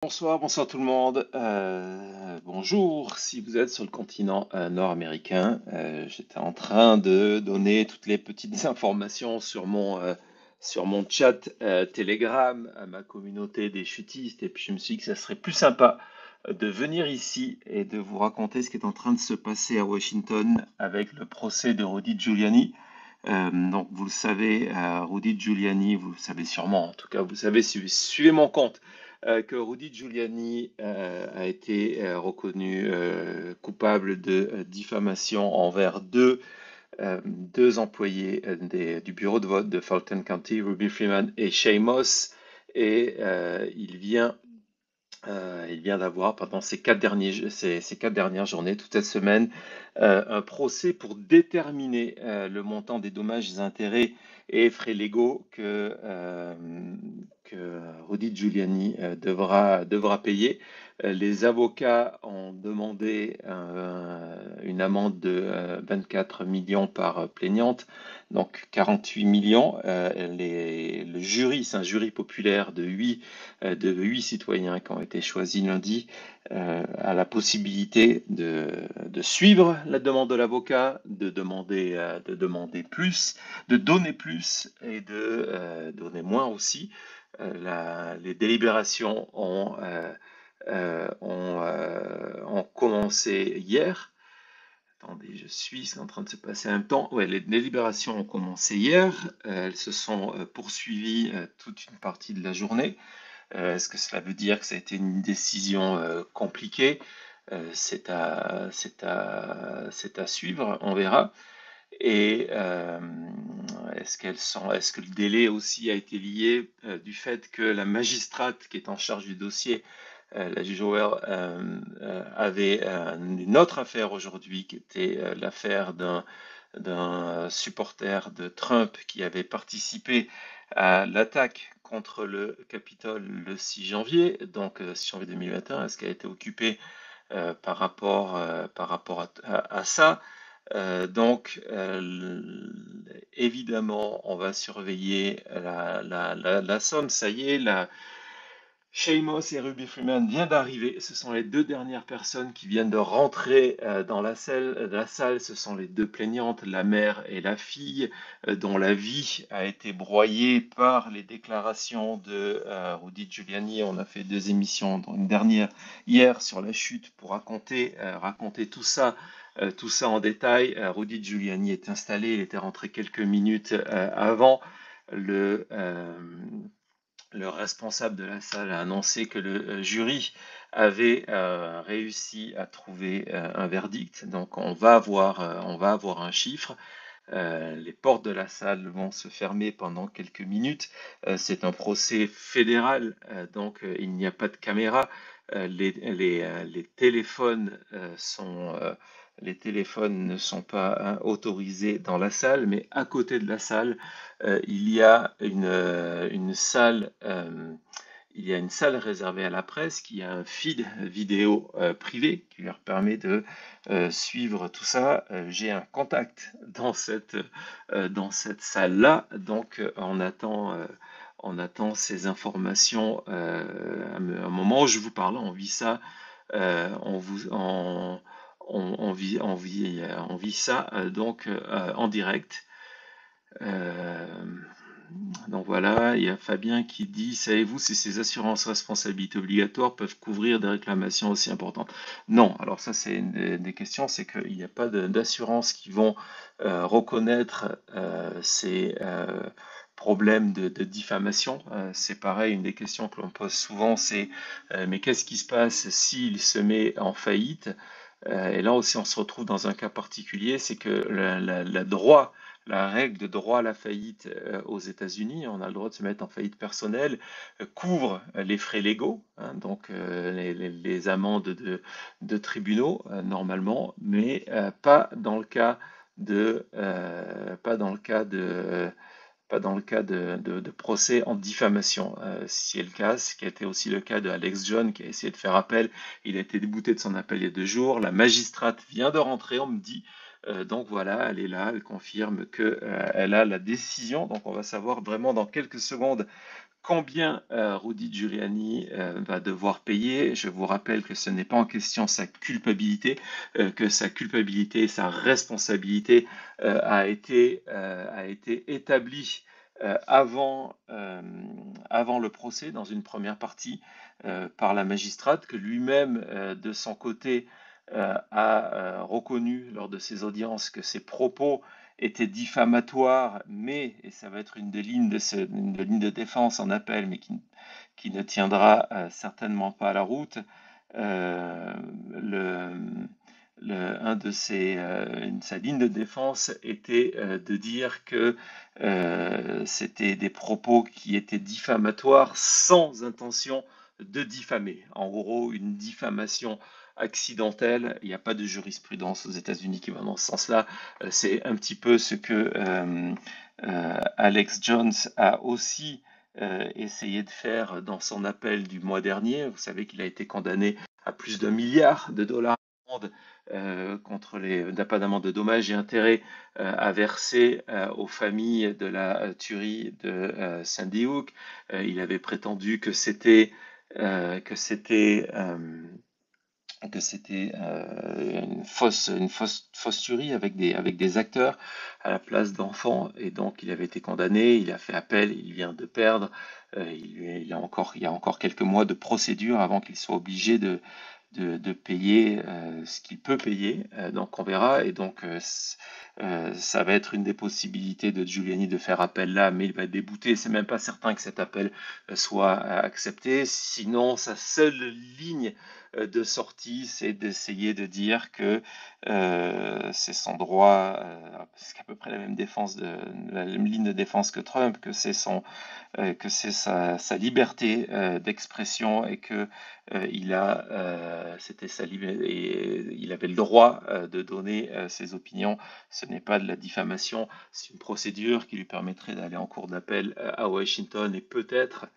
Bonsoir, bonsoir tout le monde. Bonjour, si vous êtes sur le continent nord-américain, j'étais en train de donner toutes les petites informations sur mon chat Telegram à ma communauté des chutistes et puis je me suis dit que ça serait plus sympa de venir ici et de vous raconter ce qui est en train de se passer à Washington avec le procès de Rudy Giuliani. Donc vous le savez, Rudy Giuliani, vous le savez sûrement, en tout cas vous savez si vous suivez mon compte que Rudy Giuliani a été reconnu coupable de diffamation envers deux employés du bureau de vote de Fulton County, Ruby Freeman et Shay Moss, et il vient d'avoir, pendant ces 4 dernières journées, toute cette semaine, un procès pour déterminer le montant des dommages et intérêts et frais légaux que Rudy Giuliani devra payer. Les avocats ont demandé une amende de 24 millions par plaignante, donc 48 millions. Le jury, c'est un jury populaire de huit citoyens qui ont été choisis lundi, a la possibilité de suivre la demande de l'avocat, de demander plus, de donner plus et de donner moins aussi. Les délibérations ont commencé hier. Attendez, c'est en train de se passer en même temps. Ouais, les délibérations ont commencé hier. Elles se sont poursuivies toute une partie de la journée. Est-ce que cela veut dire que ça a été une décision compliquée? C'est à suivre, on verra. Et est-ce que le délai aussi a été lié du fait que la magistrate qui est en charge du dossier, la juge Howell, avait une autre affaire aujourd'hui qui était l'affaire d'un supporter de Trump qui avait participé à l'attaque contre le Capitole le 6 janvier, donc 6 janvier 2021, est-ce qu'elle a été occupée par rapport à ça? Évidemment, on va surveiller la somme. Ça y est, Sheamus et Ruby Freeman viennent d'arriver. Ce sont les deux dernières personnes qui viennent de rentrer dans la salle. Ce sont les deux plaignantes, la mère et la fille, dont la vie a été broyée par les déclarations de Rudy Giuliani. On a fait 2 émissions, dont une dernière hier sur la chute pour raconter tout ça en détail. Rudy Giuliani est installé. Il était rentré quelques minutes avant. Le, euh, le responsable de la salle a annoncé que le jury avait réussi à trouver un verdict. Donc on va avoir un chiffre. Les portes de la salle vont se fermer pendant quelques minutes. C'est un procès fédéral, donc il n'y a pas de caméra. Les téléphones ne sont pas autorisés dans la salle, mais à côté de la salle, il y a une salle. Il y a une salle réservée à la presse qui a un feed vidéo privé qui leur permet de suivre tout ça. J'ai un contact dans cette salle-là, donc on attend ces informations. À un moment où je vous parle, on vit ça, on vit ça donc en direct. Euh, donc voilà, il y a Fabien qui dit, savez-vous si ces assurances responsabilités obligatoires peuvent couvrir des réclamations aussi importantes? Non, alors ça c'est une des questions, c'est qu'il n'y a pas d'assurances qui vont reconnaître ces problèmes de diffamation. C'est pareil, une des questions que l'on pose souvent, c'est mais qu'est-ce qui se passe s'il se met en faillite? Et là aussi on se retrouve dans un cas particulier, c'est que la règle de droit à la faillite aux États-Unis, on a le droit de se mettre en faillite personnelle, couvre les frais légaux, hein, donc les amendes de tribunaux normalement, mais pas dans le cas de procès en diffamation. C'est le cas, ce qui a été aussi le cas de Alex Jones qui a essayé de faire appel. Il a été débouté de son appel il y a 2 jours. La magistrate vient de rentrer, on me dit. Donc voilà, elle est là, elle confirme qu'elle a la décision. Donc on va savoir vraiment dans quelques secondes Combien Rudy Giuliani va devoir payer? Je vous rappelle que ce n'est pas en question sa culpabilité, que sa culpabilité et sa responsabilité a été établie avant le procès, dans une première partie, par la magistrate, que lui-même, de son côté, a reconnu lors de ses audiences que ses propos était diffamatoire, mais, et ça va être une des lignes de défense en appel, mais qui ne tiendra certainement pas à la route, euh, le, sa ligne de défense était de dire que c'était des propos qui étaient diffamatoires sans intention de diffamer. En gros, une diffamation accidentelle. Il n'y a pas de jurisprudence aux États-Unis qui va dans ce sens-là. C'est un petit peu ce que Alex Jones a aussi essayé de faire dans son appel du mois dernier. Vous savez qu'il a été condamné à plus d'1 milliard de dollars d'amende contre pas d'amende de dommages et intérêts à verser aux familles de la tuerie de Sandy Hook. Il avait prétendu que c'était une fausse tuerie avec des acteurs à la place d'enfants, et donc il avait été condamné, il a fait appel, il vient de perdre, il y a encore quelques mois de procédure avant qu'il soit obligé de payer ce qu'il peut payer, donc on verra, et donc ça va être une des possibilités de Giuliani de faire appel là, mais il va être débouté, c'est même pas certain que cet appel soit accepté, sinon sa seule ligne de sortie, c'est d'essayer de dire que c'est son droit, c'est à peu près la même la même ligne de défense que Trump, que c'est sa liberté d'expression et que c'était et il avait le droit de donner ses opinions. Ce n'est pas de la diffamation, c'est une procédure qui lui permettrait d'aller en cour d'appel à Washington et peut-être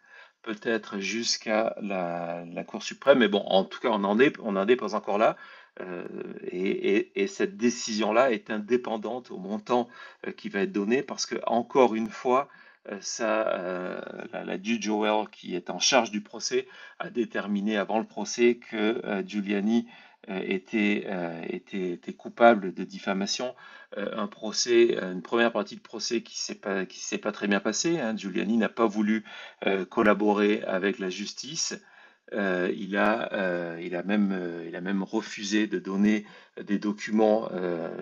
jusqu'à la Cour suprême. Mais bon, en tout cas, on n'en est pas encore là. Euh, et cette décision-là est indépendante au montant qui va être donné parce que, encore une fois, la Judge Joel, qui est en charge du procès, a déterminé avant le procès que Giuliani était coupable de diffamation. Une première partie de procès qui s'est pas très bien passée, hein. Giuliani n'a pas voulu collaborer avec la justice. Il a même refusé de donner des documents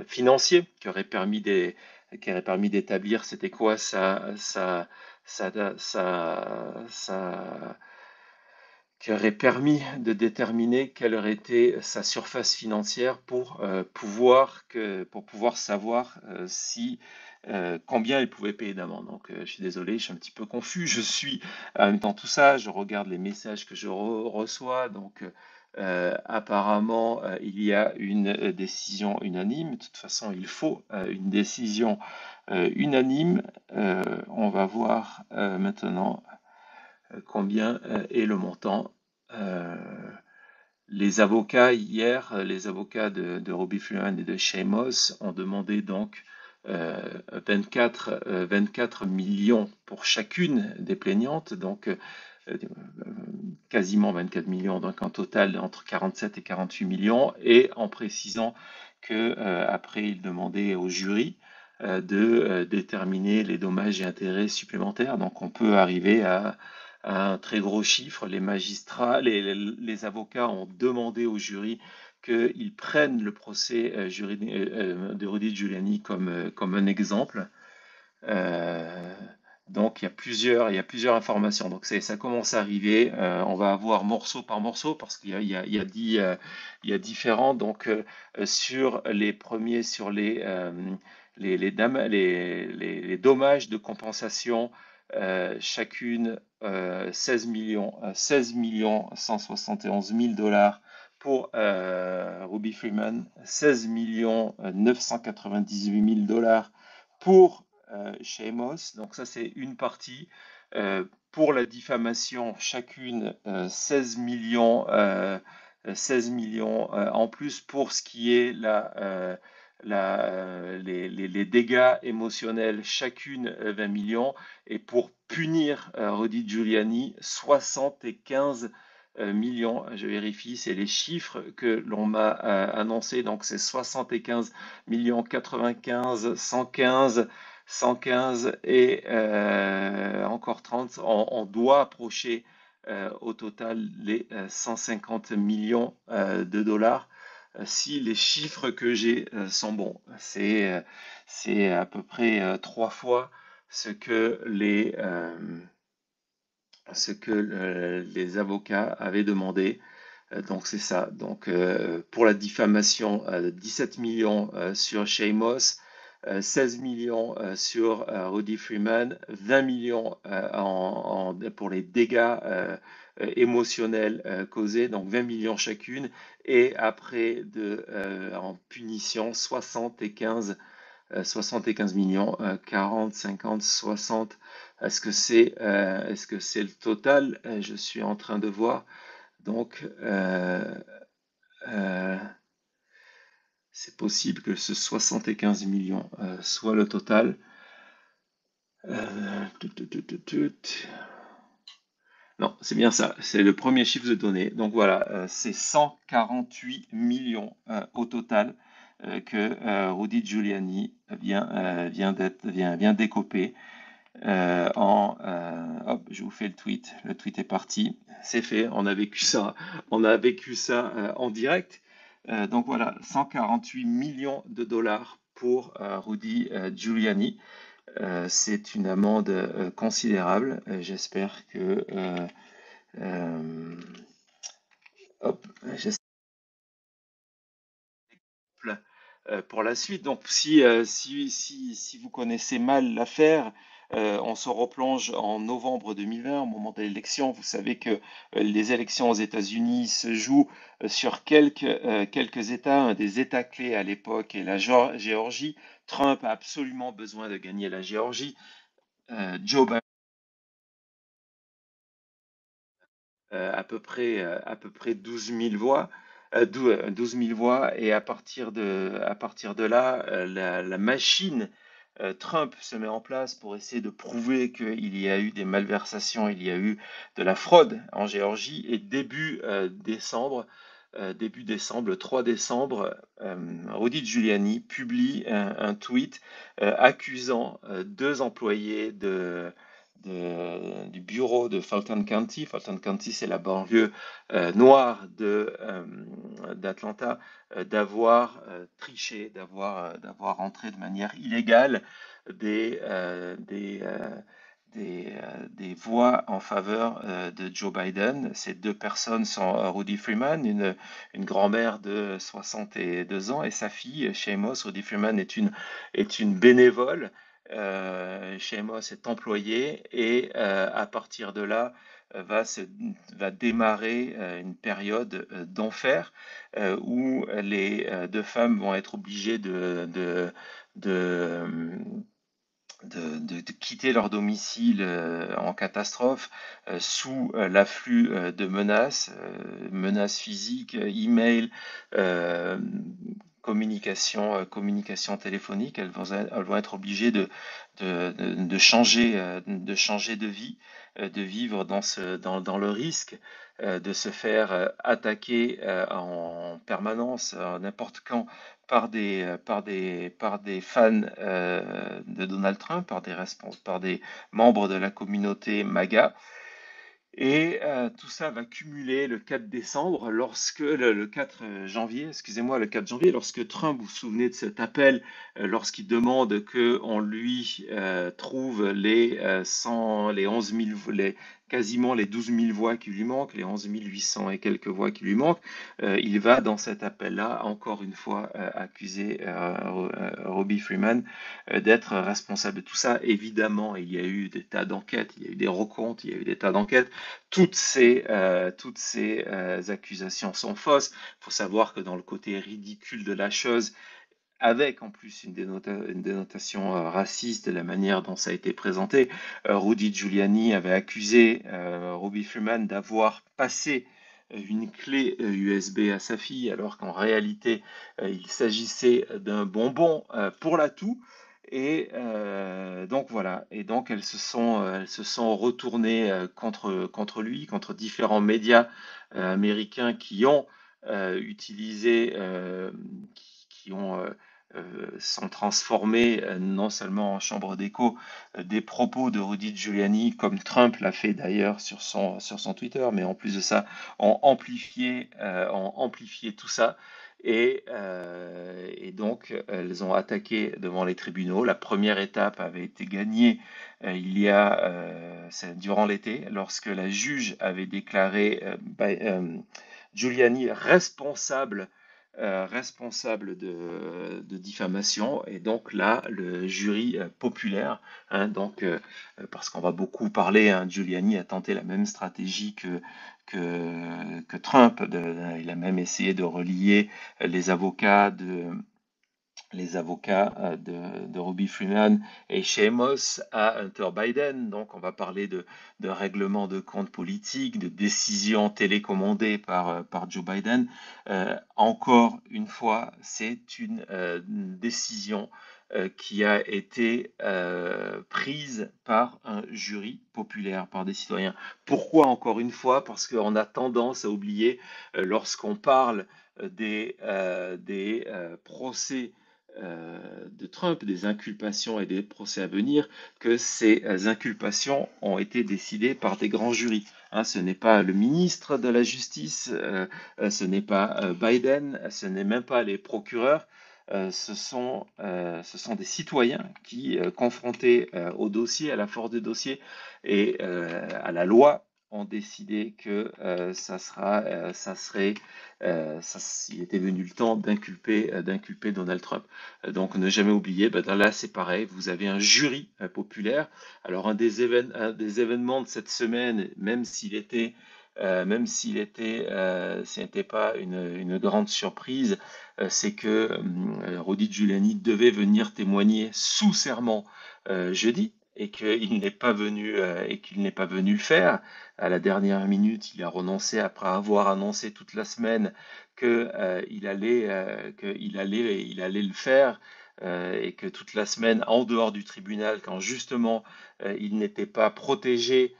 financiers qui auraient permis d'établir c'était quoi sa, qui aurait permis de déterminer quelle aurait été sa surface financière pour pouvoir savoir combien il pouvait payer d'amende. Donc, je suis désolé, je suis un petit peu confus. Je suis en même temps tout ça, je regarde les messages que je reçois. Donc, apparemment, il y a une décision unanime. De toute façon, il faut une décision unanime. On va voir maintenant combien est le montant. Euh, les avocats de Robbie Freeman et de Sheamus ont demandé donc 24 millions pour chacune des plaignantes, donc quasiment 24 millions, donc en total entre 47 et 48 millions, et en précisant que après ils demandaient au jury de déterminer les dommages et intérêts supplémentaires. Donc on peut arriver à un très gros chiffre. Les magistrats, les avocats ont demandé au jury qu'ils prennent le procès de Rudy Giuliani comme un exemple. Euh, donc il y a plusieurs informations. Donc ça commence à arriver. On va avoir morceau par morceau parce qu'il y a différents. Donc sur les premiers, sur les dommages de compensation, chacune 16 millions 171 000 dollars pour Ruby Freeman, 16 millions 998 000 dollars pour chez Emos. Donc ça, c'est une partie. Pour la diffamation, chacune 16 millions, 16 millions en plus pour ce qui est les dégâts émotionnels, chacune 20 millions, et pour punir Rudy Giuliani, 75 millions. Je vérifie, c'est les chiffres que l'on m'a annoncé, donc c'est 75 millions, 95, 115. 115 et encore 30, on doit approcher au total les 150 millions de dollars si les chiffres que j'ai sont bons. C'est à peu près 3 fois ce que les avocats avaient demandé. Donc c'est ça. Donc pour la diffamation, 17 millions sur Sheamus, 16 millions sur Rudy Freeman, 20 millions pour les dégâts émotionnels causés, donc 20 millions chacune, et après en punition 75 millions, 40, 50, 60. Est-ce que c'est le total? Je suis en train de voir. Donc, euh, c'est possible que ce 75 millions soit le total. Non, c'est bien ça. C'est le premier chiffre de données. Donc voilà, c'est 148 millions au total que Rudy Giuliani vient d'écoper. Hop, je vous fais le tweet. Le tweet est parti. C'est fait. On a vécu ça en direct. Donc voilà, 148 millions de dollars pour Rudy Giuliani. C'est une amende considérable. J'espère que hop, j'espère pour la suite. Donc, si vous connaissez mal l'affaire, on se replonge en novembre 2020, au moment de l'élection. Vous savez que les élections aux États-Unis se jouent sur quelques États. Un des États clés à l'époque est la Géorgie. Trump a absolument besoin de gagner la Géorgie. Joe Biden à peu près 12 000 voix, 12 000 voix, et à partir de là, la machine Trump se met en place pour essayer de prouver qu'il y a eu des malversations, il y a eu de la fraude en Géorgie, et début décembre, le 3 décembre, Rudy Giuliani publie un tweet accusant deux employés du bureau de Fulton County. Fulton County, c'est la banlieue noire d'Atlanta, d'avoir triché, d'avoir entré de manière illégale des, euh, des, euh, des voix en faveur de Joe Biden. Ces deux personnes sont Rudy Freeman, une grand-mère de 62 ans, et sa fille, Seamus. Rudy Freeman est une bénévole. Seamus est employé, et à partir de là va démarrer une période d'enfer où les deux femmes vont être obligées de, de quitter leur domicile en catastrophe sous l'afflux de menaces physiques, email, euh, communication téléphonique. Elles vont être obligées de changer de vie, de vivre dans le risque de se faire attaquer en permanence, n'importe quand, par des fans de Donald Trump, par des membres de la communauté MAGA. Et tout ça va cumuler le 4 décembre, le 4 janvier, excusez-moi, le 4 janvier, lorsque Trump, vous vous souvenez de cet appel, lorsqu'il demande qu'on lui trouve les 11 000, quasiment les 12 000 voix qui lui manquent, les 11 800 et quelques voix qui lui manquent, il va dans cet appel-là, encore une fois, accuser Robbie Freeman d'être responsable de tout ça. Évidemment, il y a eu des tas d'enquêtes, il y a eu des recomptes, il y a eu des tas d'enquêtes. Toutes ces accusations sont fausses. Il faut savoir que dans le côté ridicule de la chose, avec en plus une dénotation raciste de la manière dont ça a été présenté, Rudy Giuliani avait accusé Robbie Freeman d'avoir passé une clé USB à sa fille, alors qu'en réalité, il s'agissait d'un bonbon pour la toux. Et donc voilà. Et donc elles se sont retournées contre lui, contre différents médias américains qui ont utilisé, qui ont sont transformés non seulement en chambre d'écho des propos de Rudy Giuliani, comme Trump l'a fait d'ailleurs sur son Twitter, mais en plus de ça, ont amplifié tout ça. Et donc, elles ont attaqué devant les tribunaux. La première étape avait été gagnée c'est durant l'été, lorsque la juge avait déclaré Giuliani responsable de diffamation. Et donc là, le jury populaire, hein, parce qu'on va beaucoup parler, hein, Giuliani a tenté la même stratégie que Trump. Il a même essayé de relier les avocats de Ruby Freeman et Seamus à Hunter Biden. Donc, on va parler de règlement de comptes politiques, de décisions télécommandées par Joe Biden. Encore une fois, c'est une décision qui a été prise par un jury populaire, par des citoyens. Pourquoi encore une fois? Parce qu'on a tendance à oublier, lorsqu'on parle des procès de Trump, des inculpations et des procès à venir, que ces inculpations ont été décidées par des grands jurys. Hein, ce n'est pas le ministre de la Justice, ce n'est pas Biden, ce n'est même pas les procureurs. Ce sont des citoyens qui, confrontés au dossier, à la force des dossiers et à la loi, ont décidé que il était venu le temps d'inculper Donald Trump. Donc ne jamais oublier, là c'est pareil, vous avez un jury populaire. Alors un des événements de cette semaine, ce n'était pas une grande surprise, c'est que Rudy Giuliani devait venir témoigner sous serment jeudi et qu'il n'est pas venu le faire. À la dernière minute, il a renoncé après avoir annoncé toute la semaine qu'il allait le faire. Et que toute la semaine, en dehors du tribunal, quand justement il n'était pas protégé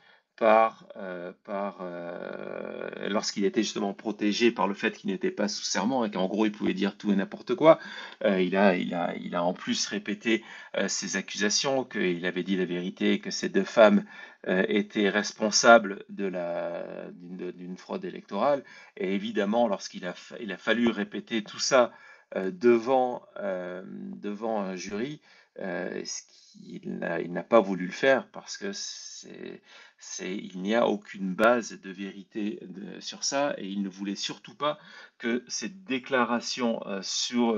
lorsqu'il était justement protégé par le fait qu'il n'était pas sous serment et qu'en gros il pouvait dire tout et n'importe quoi, il a en plus répété ses accusations, qu'il avait dit la vérité, que ces deux femmes étaient responsables d'une fraude électorale. Et évidemment, il a fallu répéter tout ça devant un jury, il n'a pas voulu le faire parce que il n'y a aucune base de vérité sur ça et il ne voulait surtout pas que cette déclaration sous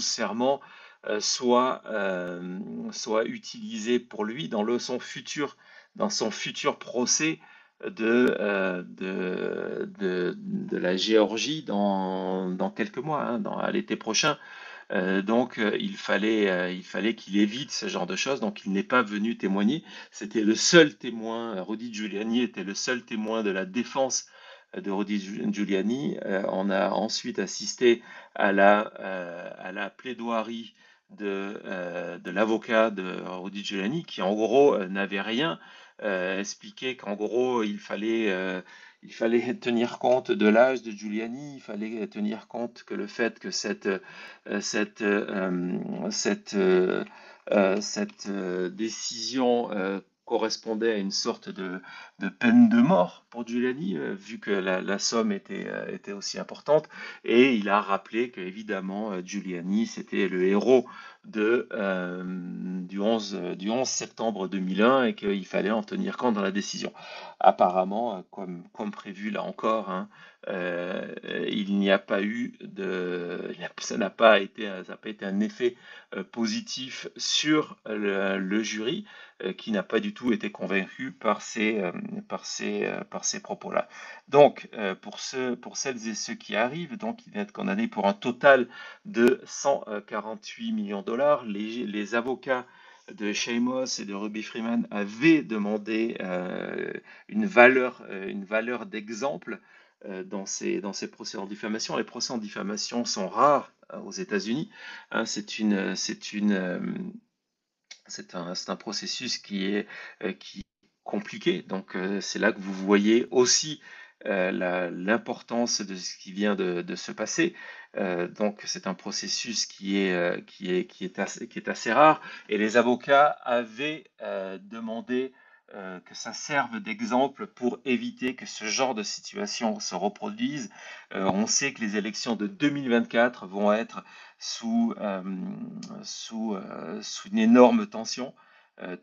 serment soit utilisée pour lui dans son futur procès de la Géorgie dans quelques mois, hein, à l'été prochain. Donc il fallait qu'il évite ce genre de choses, donc il n'est pas venu témoigner. C'était le seul témoin, Rudy Giuliani était le seul témoin de la défense de Rudy Giuliani. On a ensuite assisté à la plaidoirie de l'avocat de Rudy Giuliani qui en gros n'avait rien, expliquait qu'en gros il fallait tenir compte de l'âge de Giuliani, il fallait tenir compte que le fait que cette, cette, décision correspondait à une sorte de peine de mort pour Giuliani, vu que la somme était aussi importante. Et il a rappelé que, évidemment, Giuliani, c'était le héros du 11 septembre 2001 et qu'il fallait en tenir compte dans la décision. Apparemment, comme prévu là encore, hein, il n'y a pas eu ça n'a pas été un effet positif sur le jury qui n'a pas du tout été convaincu par ces propos-là. Donc, pour celles et ceux qui arrivent, donc il va être condamné pour un total de 148 millions de dollars. Les avocats de Seamus et de Ruby Freeman avaient demandé une valeur d'exemple dans ces procès en diffamation. Les procès en diffamation sont rares aux États-Unis. Hein, c'est un processus qui est compliqué. Donc, c'est là que vous voyez aussi l'importance de ce qui vient de se passer. Donc, c'est un processus qui est assez rare. Et les avocats avaient demandé que ça serve d'exemple pour éviter que ce genre de situation se reproduise. On sait que les élections de 2024 vont être sous, sous une énorme tension.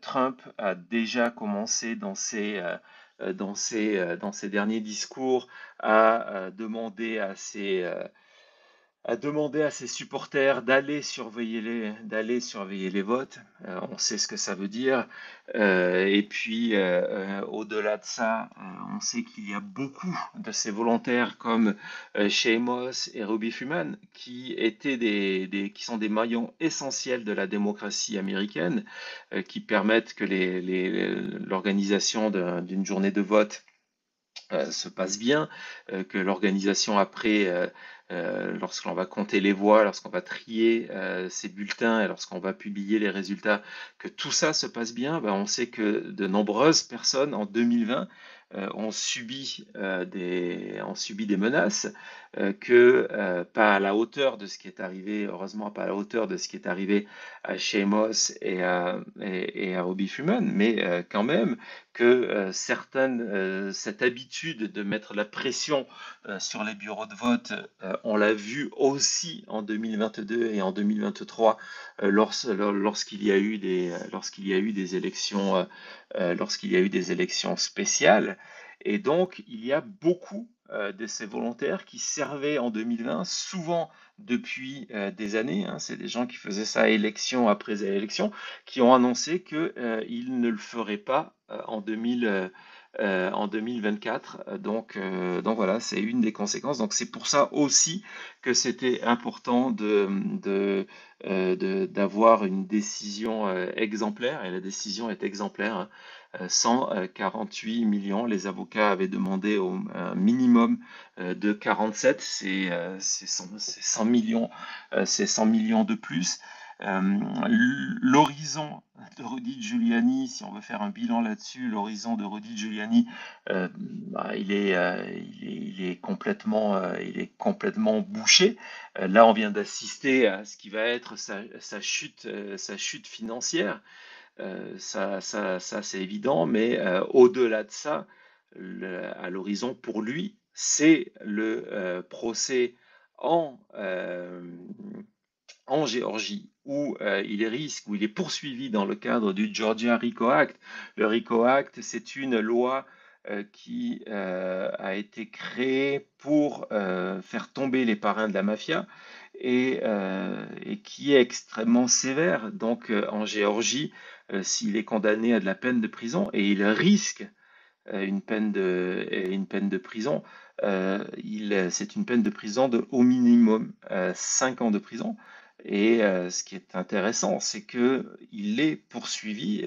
Trump a déjà commencé dans ses derniers discours à demander à ses supporters d'aller surveiller les votes. On sait ce que ça veut dire. Et puis, au-delà de ça, on sait qu'il y a beaucoup de ces volontaires comme Seamus et Ruby Freeman qui sont des maillons essentiels de la démocratie américaine, qui permettent que l'organisation d'une journée de vote se passe bien, que l'organisation après, lorsqu'on va compter les voix, lorsqu'on va trier ces bulletins et lorsqu'on va publier les résultats, que tout ça se passe bien. Ben, on sait que de nombreuses personnes en 2020 ont subi des menaces, pas à la hauteur de ce qui est arrivé, heureusement pas à la hauteur de ce qui est arrivé à Seamus et à Robbie Freeman, mais quand même que cette habitude de mettre la pression sur les bureaux de vote, on l'a vu aussi en 2022 et en 2023 lorsqu'il y a eu des élections, spéciales. Et donc, il y a beaucoup de ces volontaires qui servaient en 2020, souvent depuis des années. Hein, c'est des gens qui faisaient ça élection après élection, qui ont annoncé qu'ils ne le feraient pas en 2024. Donc voilà, c'est une des conséquences. Donc c'est pour ça aussi que c'était important d'avoir une décision exemplaire, et la décision est exemplaire. Hein. 148 millions, les avocats avaient demandé un minimum de 47, c'est 100 millions, c'est 100 millions de plus. L'horizon de Rudy Giuliani, si on veut faire un bilan là-dessus, l'horizon de Rudy Giuliani, il est complètement bouché. Là, on vient d'assister à ce qui va être sa chute financière. Ça c'est évident, mais au-delà de ça, à l'horizon pour lui, c'est le procès en, euh, en Géorgie où où il est poursuivi dans le cadre du Georgia RICO Act. Le RICO Act, c'est une loi qui a été créée pour faire tomber les parrains de la mafia et qui est extrêmement sévère. Donc en Géorgie, s'il est condamné à de la peine de prison et il risque une peine de prison, c'est une peine de prison de au minimum 5 ans de prison. Et ce qui est intéressant, c'est que il est poursuivi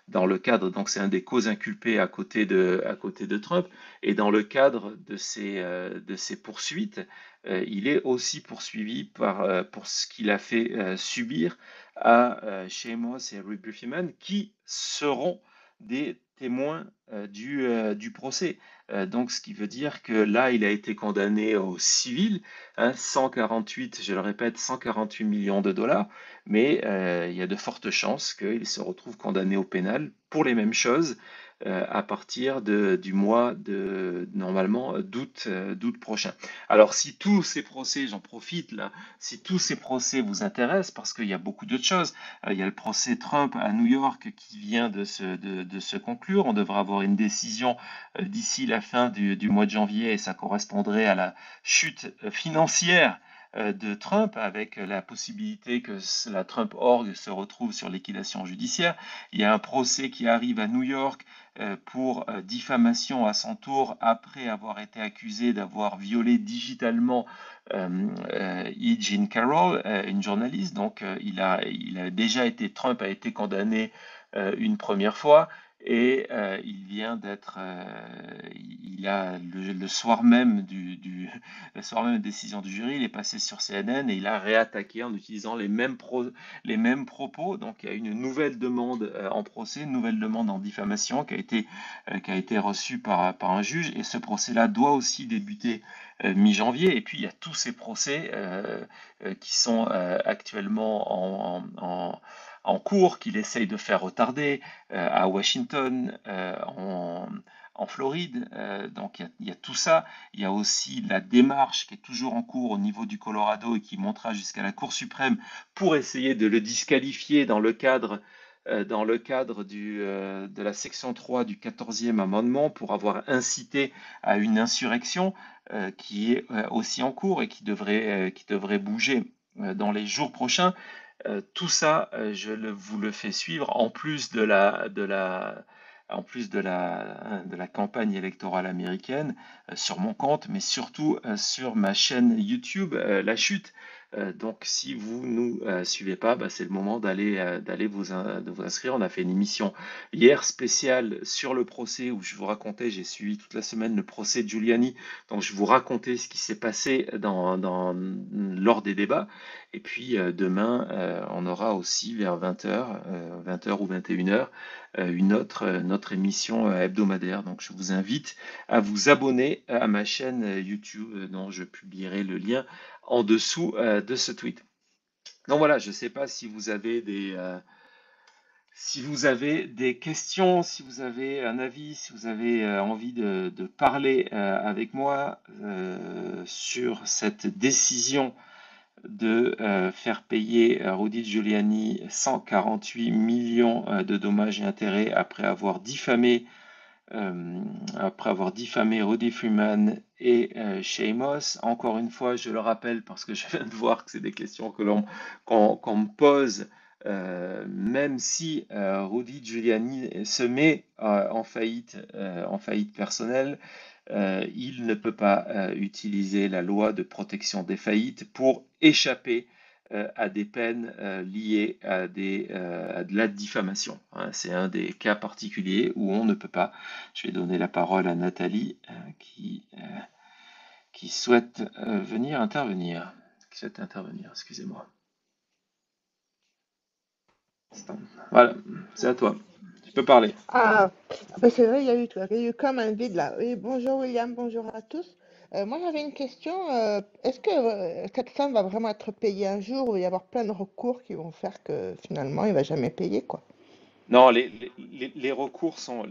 dans le cadre, donc c'est un des causes inculpées à côté de Trump, et dans le cadre de ces poursuites, il est aussi poursuivi pour ce qu'il a fait subir à Seamus et Ruby Freeman, qui seront des témoins du procès. Donc, ce qui veut dire que là, il a été condamné au civil, hein, 148, je le répète, 148 millions de dollars, mais il y a de fortes chances qu'il se retrouve condamné au pénal pour les mêmes choses à partir du mois normalement, d'août prochain. Alors, si tous ces procès, j'en profite là, si tous ces procès vous intéressent, parce qu'il y a beaucoup d'autres choses, il y a le procès Trump à New York qui vient de se conclure. On devra avoir une décision d'ici la fin du mois de janvier et ça correspondrait à la chute financière de Trump avec la possibilité que la Trump Org se retrouve sur liquidation judiciaire. Il y a un procès qui arrive à New York pour diffamation à son tour après avoir été accusé d'avoir violé digitalement E. Jean Carroll, une journaliste. Donc, Trump a été condamné une première fois et il vient d'être, il a le soir même le soir même de décision du jury, il est passé sur CNN et il a réattaqué en utilisant les mêmes propos. Donc il y a une nouvelle demande en procès, une nouvelle demande en diffamation qui a été reçue par un juge, et ce procès-là doit aussi débuter mi-janvier. Et puis il y a tous ces procès qui sont actuellement en cours, qu'il essaye de faire retarder à Washington, en Floride. Donc il y a tout ça. Il y a aussi la démarche qui est toujours en cours au niveau du Colorado et qui montera jusqu'à la Cour suprême pour essayer de le disqualifier dans le cadre de la section 3 du 14e amendement pour avoir incité à une insurrection qui est aussi en cours et qui devrait bouger dans les jours prochains. Tout ça, vous le fais suivre en plus de la campagne électorale américaine sur mon compte, mais surtout sur ma chaîne YouTube, La Chute. Donc, si vous nous suivez pas, bah, c'est le moment de vous inscrire. On a fait une émission hier spéciale sur le procès où je vous racontais, j'ai suivi toute la semaine le procès de Giuliani, donc je vous racontais ce qui s'est passé lors des débats. Et puis demain, on aura aussi vers 20h, 20h ou 21h, notre émission hebdomadaire. Donc je vous invite à vous abonner à ma chaîne YouTube dont je publierai le lien en dessous de ce tweet. Donc voilà, je ne sais pas si vous avez des questions, si vous avez un avis, si vous avez envie de parler avec moi sur cette décision de faire payer Rudy Giuliani 148 millions de dommages et intérêts après avoir diffamé Rudy Freeman et Seamus. Encore une fois, je le rappelle parce que je viens de voir que c'est des questions qu'on me pose. Même si Rudy Giuliani se met en faillite personnelle, il ne peut pas utiliser la loi de protection des faillites pour échapper à des peines liées à de la diffamation. Hein. C'est un des cas particuliers où on ne peut pas. Je vais donner la parole à Nathalie qui souhaite venir intervenir. Qui souhaite intervenir, excusez-moi. Voilà, c'est à toi. Tu peux parler. Ah, bah c'est vrai, il y a eu comme un vide là. Oui, bonjour William, bonjour à tous. Moi j'avais une question. Est-ce que cette somme va vraiment être payée un jour ou il va y avoir plein de recours qui vont faire que finalement il va jamais payer quoi? Non, les recours sont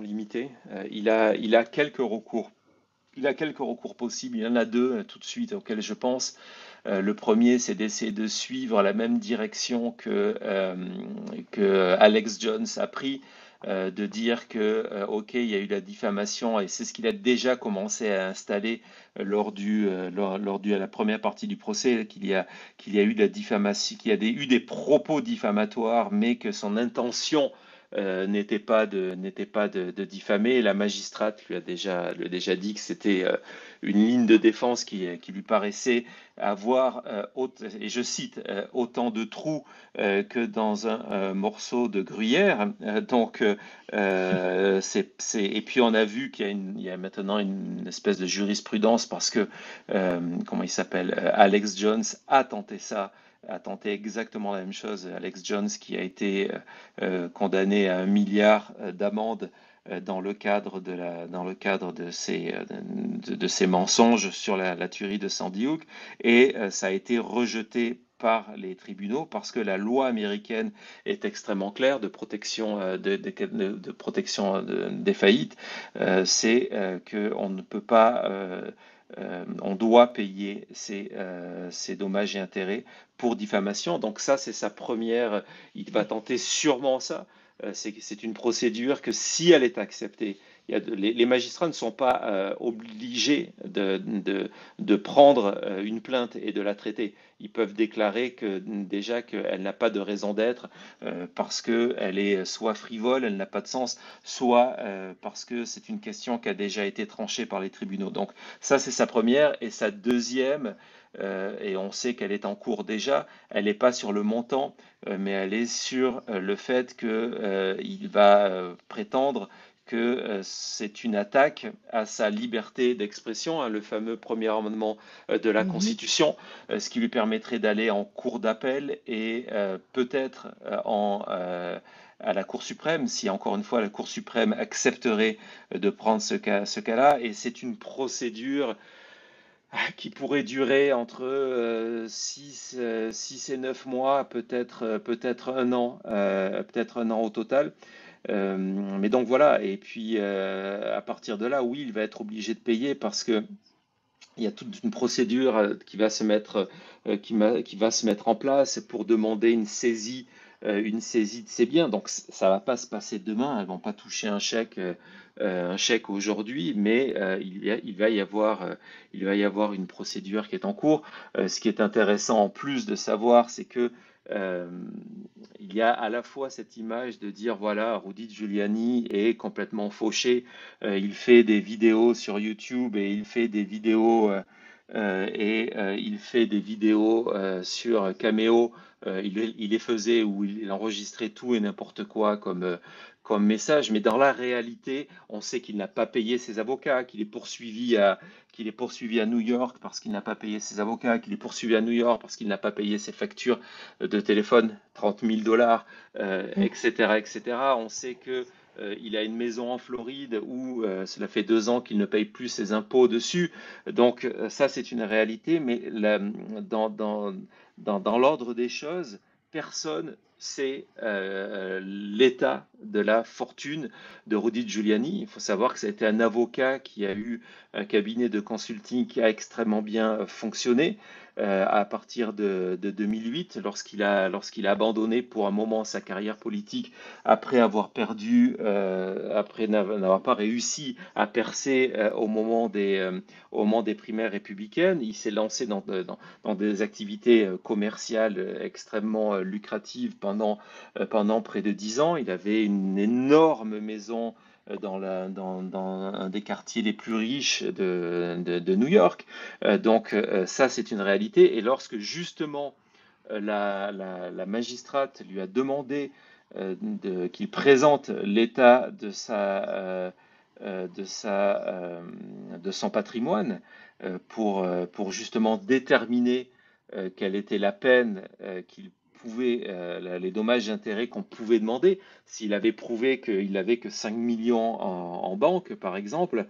limités. Il a quelques recours. Il a quelques recours possibles. Il y en a deux tout de suite auxquels je pense. Le premier, c'est d'essayer de suivre la même direction que Alex Jones a pris, de dire que, OK, il y a eu la diffamation, et c'est ce qu'il a déjà commencé à installer à la première partie du procès, qu'il y a eu de la diffamation, eu des propos diffamatoires, mais que son intention n'était pas de diffamer. Et la magistrate lui a déjà dit que c'était une ligne de défense qui lui paraissait avoir, et je cite, autant de trous que dans un morceau de gruyère. Et puis on a vu il y a maintenant une espèce de jurisprudence parce que, comment il s'appelle, Alex Jones a tenté exactement la même chose. Alex Jones qui a été condamné à 1 milliard d'amende dans le cadre de ces mensonges sur la tuerie de Sandy Hook, et ça a été rejeté par les tribunaux parce que la loi américaine est extrêmement claire de protection de protection des faillites. C'est qu'on ne peut pas on doit payer ces dommages et intérêts pour diffamation. Donc ça, c'est sa première. Il va tenter sûrement ça. C'est une procédure que si elle est acceptée, les magistrats ne sont pas obligés de prendre une plainte et de la traiter. Ils peuvent déclarer déjà qu'elle n'a pas de raison d'être parce qu'elle est soit frivole, elle n'a pas de sens, soit parce que c'est une question qui a déjà été tranchée par les tribunaux. Donc ça, c'est sa première. Et sa deuxième, et on sait qu'elle est en cours déjà. Elle n'est pas sur le montant, mais elle est sur le fait qu'il va prétendre que c'est une attaque à sa liberté d'expression, hein, le fameux premier amendement de la Mhm. Constitution, ce qui lui permettrait d'aller en cour d'appel et peut-être à la Cour suprême, si encore une fois la Cour suprême accepterait de prendre ce cas-là. Et c'est une procédure qui pourrait durer entre 6 et 9 mois, peut-être peut-être un an au total. Mais donc voilà, et puis à partir de là, oui, il va être obligé de payer parce que il y a toute une procédure qui va se mettre en place pour demander une saisie de ses biens. Donc ça va pas se passer demain. Elles vont pas toucher un chèque aujourd'hui, mais il va y avoir une procédure qui est en cours. Ce qui est intéressant en plus de savoir, c'est que euh, il y a à la fois cette image de dire voilà, Rudy Giuliani est complètement fauché, il fait des vidéos sur YouTube et il fait des vidéos sur Cameo. Il les faisait où il enregistrait tout et n'importe quoi comme message, mais dans la réalité, on sait qu'il n'a pas payé ses avocats, qu'il est poursuivi à New York parce qu'il n'a pas payé ses avocats, qu'il est poursuivi à New York parce qu'il n'a pas payé ses factures de téléphone, 30 000 $, etc., etc. On sait que il a une maison en Floride où cela fait 2 ans qu'il ne paye plus ses impôts dessus. Donc ça, c'est une réalité, mais dans l'ordre des choses, personne sait l'état de la fortune de Rudy Giuliani. Il faut savoir que ça a été un avocat qui a eu un cabinet de consulting qui a extrêmement bien fonctionné à partir de 2008, lorsqu'il a abandonné pour un moment sa carrière politique après n'avoir pas réussi à percer au moment des primaires républicaines. Il s'est lancé dans des activités commerciales extrêmement lucratives pendant près de 10 ans. Il avait une énorme maison dans un des quartiers les plus riches de New York. Donc ça, c'est une réalité. Et lorsque justement la magistrate lui a demandé qu'il présente l'état de son patrimoine pour justement déterminer quelle était la peine les dommages et intérêts qu'on pouvait demander. S'il avait prouvé qu'il n'avait que 5 millions en banque, par exemple,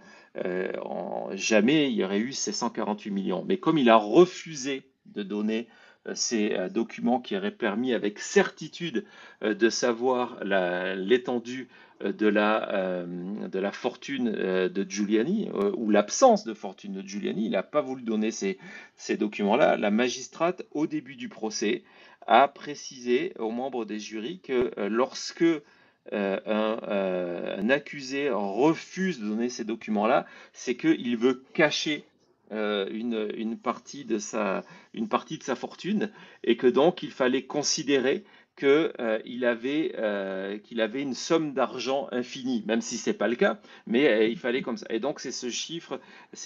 jamais il y aurait eu ces 148 millions. Mais comme il a refusé de donner ces documents qui auraient permis avec certitude de savoir l'étendue de la fortune de Giuliani ou l'absence de fortune de Giuliani. Il n'a pas voulu donner ces documents-là. La magistrate, au début du procès, a précisé aux membres des jurys que lorsque un accusé refuse de donner ces documents-là, c'est qu'il veut cacher une partie de sa fortune et que donc il fallait considérer qu'il avait une somme d'argent infinie, même si ce n'est pas le cas, mais il fallait comme ça. Et donc c'est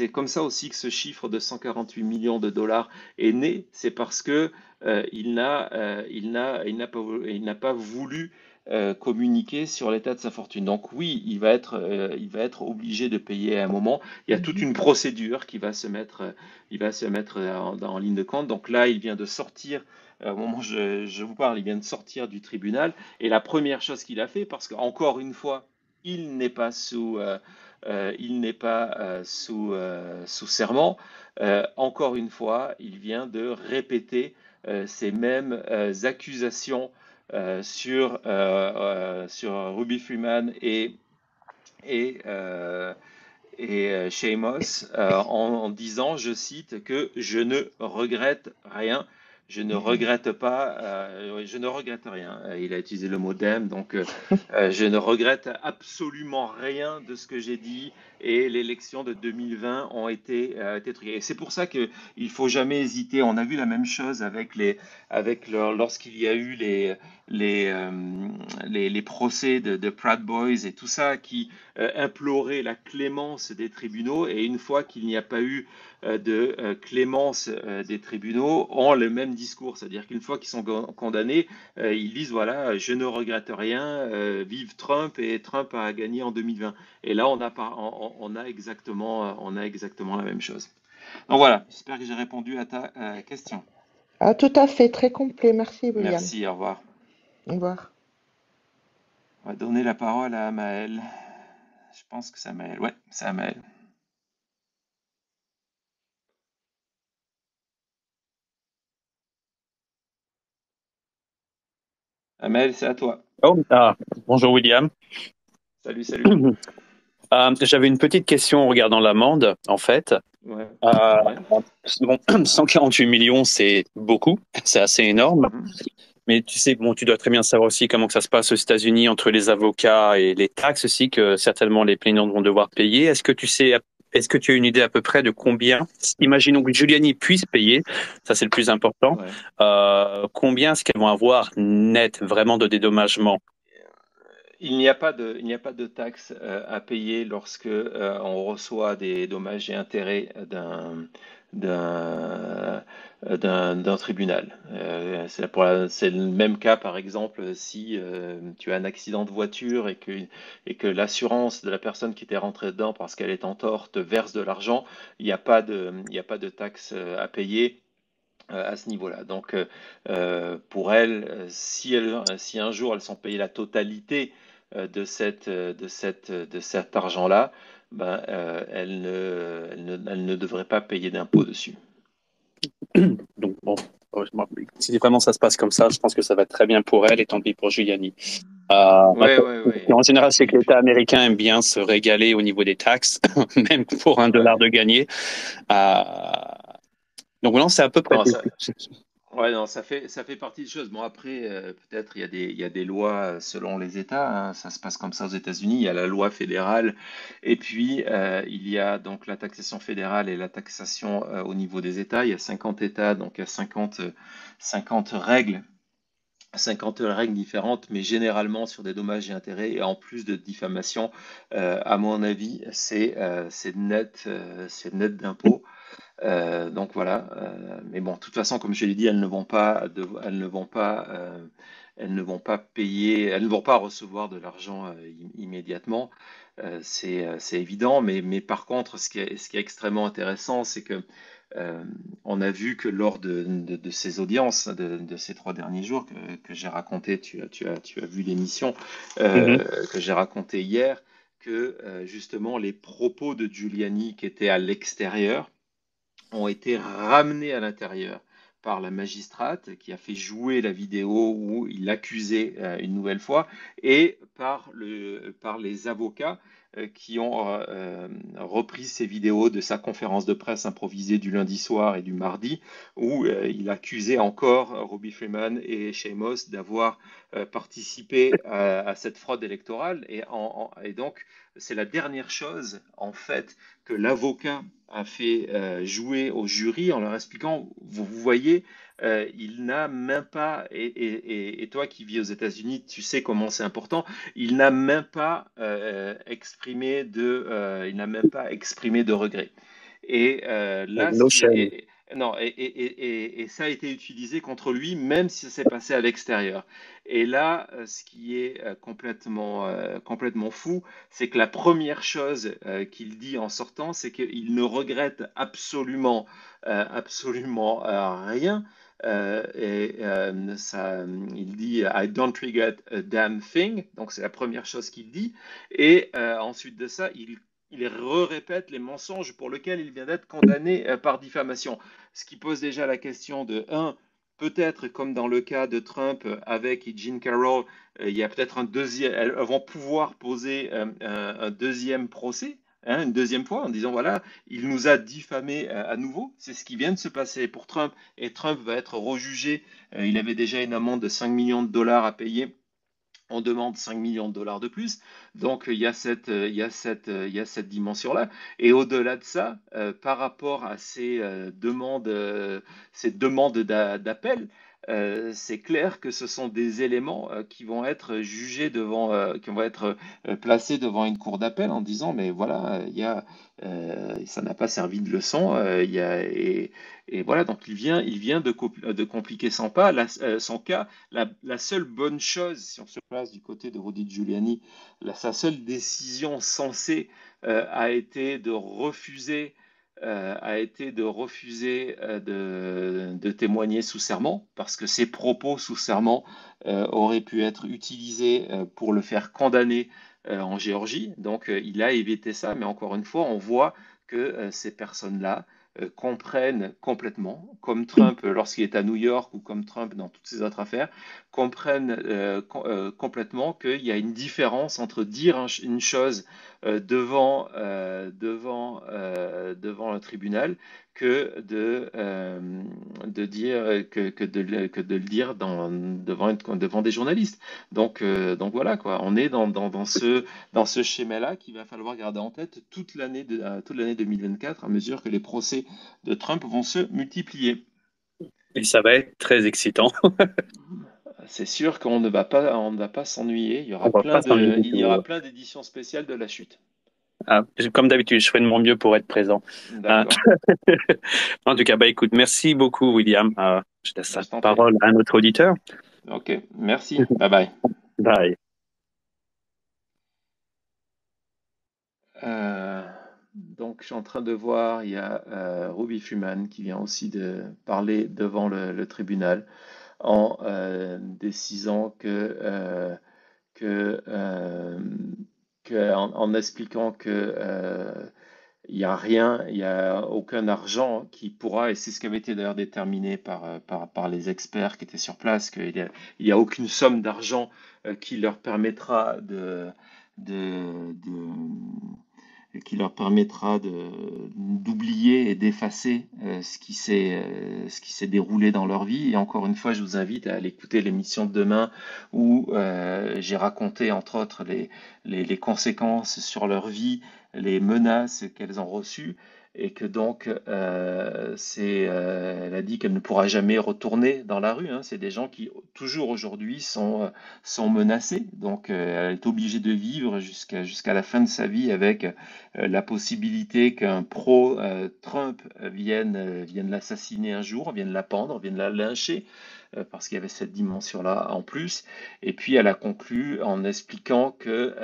comme ça aussi que ce chiffre de 148 millions de dollars est né, c'est parce que il n'a pas voulu communiquer sur l'état de sa fortune. Donc oui, il va être obligé de payer à un moment. Il y a toute Mhm. une procédure il va se mettre en ligne de compte. Donc là, il vient de sortir, au moment où je vous parle, il vient de sortir du tribunal. Et la première chose qu'il a fait, parce qu'encore une fois, il n'est pas sous serment. Encore une fois, il vient de répéter ces mêmes accusations sur Ruby Freeman et, euh, Shamos en disant, je cite, que je ne regrette rien. Je ne regrette pas, oui, je ne regrette rien. Il a utilisé le mot damn, donc je ne regrette absolument rien de ce que j'ai dit et l'élection de 2020 ont été truquées. Et c'est pour ça qu'il ne faut jamais hésiter. On a vu la même chose lorsqu'il y a eu les, euh, les procès de Proud Boys et tout ça qui imploraient la clémence des tribunaux. Et une fois qu'il n'y a pas eu de clémence des tribunaux, ont le même discours. C'est-à-dire qu'une fois qu'ils sont condamnés, ils disent voilà, je ne regrette rien, vive Trump et Trump a gagné en 2020. Et là, on a exactement la même chose. Donc voilà, j'espère que j'ai répondu à ta question. Ah, tout à fait, très complet. Merci, William. Merci, au revoir. Au revoir. On va donner la parole à Maël. Je pense que c'est Maël. Ouais, c'est Maël. Maël, c'est à toi. Bonjour William. Salut, salut. J'avais une petite question en regardant l'amende, en fait. Ouais, ouais. Bon, 148 millions, c'est beaucoup, c'est assez énorme. Mhm. Mais tu sais, bon, tu dois très bien savoir aussi comment que ça se passe aux États-Unis entre les avocats et les taxes aussi que certainement les plaignants vont devoir payer. Est-ce que tu as une idée à peu près de combien, imaginons que Giuliani puisse payer, ça c'est le plus important, Ouais. combien est-ce qu'elles vont avoir net vraiment de dédommagement? Il n'y a pas de taxe à payer lorsque on reçoit des dommages et intérêts d'un d'un tribunal. C'est le même cas, par exemple, si tu as un accident de voiture et que l'assurance de la personne qui t'est rentrée dedans parce qu'elle est en tort te verse de l'argent, il y a pas de taxe à payer à ce niveau-là. Donc, pour elles, si un jour elles sont payées la totalité de cet argent-là, ben, elles ne devraient pas payer d'impôt dessus. Donc, bon, si vraiment ça se passe comme ça, je pense que ça va être très bien pour elle et tant pis pour Giuliani. Ouais, ouais, ouais. En général, c'est que Et l'État puis, américain aime bien se régaler au niveau des taxes, même pour $1 ouais. de gagné. Euh, donc, non, c'est à peu près Non, tout. ouais, non, ça fait partie des choses. Bon, après, peut-être il y a des lois selon les États, hein. Ça se passe comme ça aux États-Unis. Il y a la loi fédérale et puis il y a donc la taxation fédérale et la taxation au niveau des États. Il y a 50 États, donc il y a 50 règles. 50 règles différentes, mais généralement sur des dommages et intérêts. Et en plus de diffamation, à mon avis, c'est net d'impôts. Donc voilà. Mais bon, de toute façon, comme je l'ai dit, elles ne vont pas payer, elles ne vont pas recevoir de l'argent immédiatement. C'est évident. Mais par contre, ce qui est extrêmement intéressant, c'est que euh, on a vu que lors de ces audiences, de ces 3 derniers jours que j'ai raconté, tu as vu l'émission Mhm. que j'ai raconté hier, que justement les propos de Giuliani qui étaient à l'extérieur ont été ramenés à l'intérieur par la magistrate qui a fait jouer la vidéo où il accusait une nouvelle fois et par les avocats qui ont repris ces vidéos de sa conférence de presse improvisée du lundi soir et du mardi où il accusait encore Robbie Freeman et Seamus d'avoir participé à cette fraude électorale et donc c'est la dernière chose en fait que l'avocat a fait jouer au jury en leur expliquant, vous voyez, il n'a même pas, et toi qui vis aux États-Unis, tu sais comment c'est important, il n'a même pas exprimé de regret. Et là, ce No qui shame. est, non, et ça a été utilisé contre lui, même si ça s'est passé à l'extérieur. Et là, ce qui est complètement fou, c'est que la première chose qu'il dit en sortant, c'est qu'il ne regrette absolument rien. Il dit I don't regret a damn thing. Donc c'est la première chose qu'il dit. Et ensuite de ça, il répète les mensonges pour lesquels il vient d'être condamné par diffamation. Ce qui pose déjà la question de un. Peut-être comme dans le cas de Trump avec Jean Carroll, il y a peut-être un deuxième, elles vont pouvoir poser un deuxième procès, hein, une deuxième fois, en disant voilà, il nous a diffamés à nouveau. C'est ce qui vient de se passer pour Trump, et Trump va être rejugé. Il avait déjà une amende de 5 millions de dollars à payer on demande 5 millions de dollars de plus. Donc, il y a cette dimension-là. Et au-delà de ça, par rapport à ces demandes d'appel, c'est clair que ce sont des éléments qui vont être jugés qui vont être placés devant une cour d'appel en disant, mais voilà, ça n'a pas servi de leçon. Et voilà, donc il vient de compliquer son cas. La seule bonne chose, si on se place du côté de Rudy Giuliani, sa seule décision sensée a été de refuser de témoigner sous serment, parce que ses propos sous serment auraient pu être utilisés pour le faire condamner en Géorgie. Donc il a évité ça, mais encore une fois, on voit que ces personnes-là comprennent complètement, comme Trump lorsqu'il est à New York ou comme Trump dans toutes ses autres affaires, comprennent complètement qu'il y a une différence entre dire une chose devant un tribunal de dire que de le dire devant des journalistes. Donc voilà quoi, on est dans ce schéma-là qu'il va falloir garder en tête toute l'année 2024 à mesure que les procès de Trump vont se multiplier. Et ça va être très excitant. C'est sûr on ne va pas s'ennuyer. On va pas s'ennuyer du Il y aura tout. plein d'éditions spéciales de la chute. Ah, comme d'habitude, je ferai de mon mieux pour être présent. Ah, D'accord. en tout cas, bah écoute, merci beaucoup, William. Je laisse Ben, la je t'en prie. parole à un autre auditeur. Ok. Merci. Bye bye. Bye. Donc, je suis en train de voir, il y a Ruby Freeman qui vient aussi de parler devant le tribunal en décisant que, euh, en expliquant que il n'y a rien, il n'y a aucun argent qui pourra, et c'est ce qui avait été d'ailleurs déterminé par les experts qui étaient sur place, il y a aucune somme d'argent qui leur permettra qui leur permettra d'oublier et d'effacer ce qui s'est déroulé dans leur vie. Et encore une fois, je vous invite à aller écouter l'émission de demain où j'ai raconté, entre autres, les conséquences sur leur vie, les menaces qu'elles ont reçues. Et que donc, elle a dit qu'elle ne pourra jamais retourner dans la rue, hein. C'est des gens qui, toujours aujourd'hui, sont menacés. Donc, elle est obligée de vivre jusqu'à la fin de sa vie avec la possibilité qu'un pro-Trump vienne l'assassiner un jour, vienne la pendre, vienne la lyncher, parce qu'il y avait cette dimension-là en plus. Et puis elle a conclu en expliquant que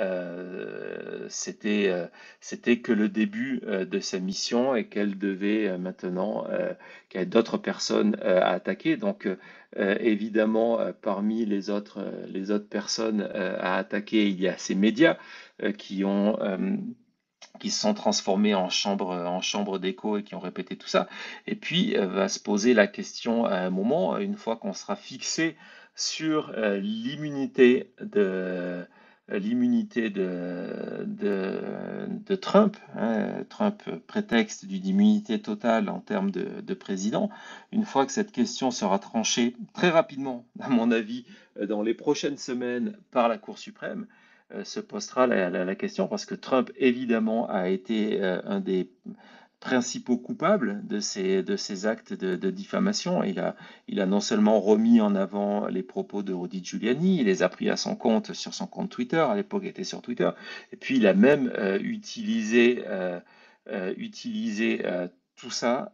c'était que le début de sa mission et qu'elle devait maintenant, qu'il y avait d'autres personnes à attaquer. Donc évidemment, parmi les autres personnes à attaquer, il y a ces médias qui se sont transformés en chambre d'écho et qui ont répété tout ça. Et puis va se poser la question à un moment, une fois qu'on sera fixé sur de Trump, hein. Trump prétexte d'une immunité totale en termes de président. Une fois que cette question sera tranchée très rapidement, à mon avis, dans les prochaines semaines par la Cour suprême, se posera la question parce que Trump, évidemment, a été un des principaux coupables de ces actes de diffamation. Il a non seulement remis en avant les propos de Rudy Giuliani, il les a pris à son compte sur son compte Twitter, à l'époque il était sur Twitter, et puis il a même utilisé tout ça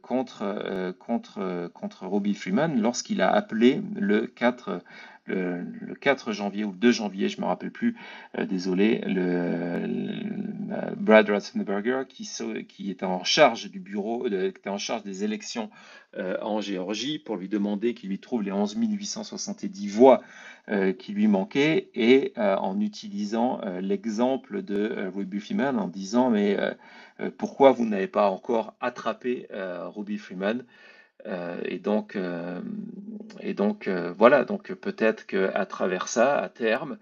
contre Robbie Freeman lorsqu'il a appelé le 4 janvier ou le 2 janvier, je ne me rappelle plus, désolé, Brad Ratzenberger qui était en charge du bureau, qui était en charge des élections en Géorgie pour lui demander qu'il lui trouve les 11 870 voix qui lui manquaient et en utilisant l'exemple de Ruby Freeman en disant mais pourquoi vous n'avez pas encore attrapé Ruby Freeman voilà, donc peut-être qu'à travers ça, à terme,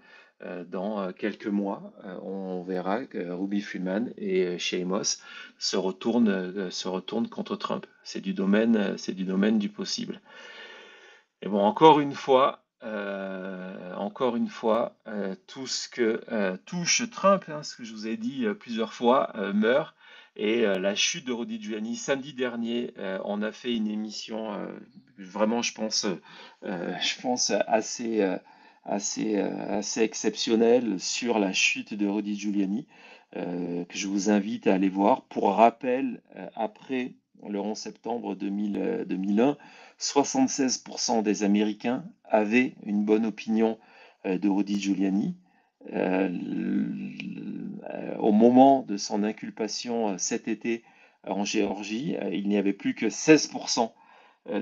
dans quelques mois, on verra que Ruby Freeman et Sheamus se retournent contre Trump. C'est du domaine du possible. Et bon, encore une fois, encore une fois, tout ce que touche Trump, hein, ce que je vous ai dit plusieurs fois, meurt. Et la chute de Rudy Giuliani, samedi dernier, on a fait une émission vraiment, je pense assez exceptionnelle sur la chute de Rudy Giuliani, que je vous invite à aller voir. Pour rappel, après le 11 septembre 2001, 76% des Américains avaient une bonne opinion de Rudy Giuliani. Au moment de son inculpation cet été en Géorgie, il n'y avait plus que 16%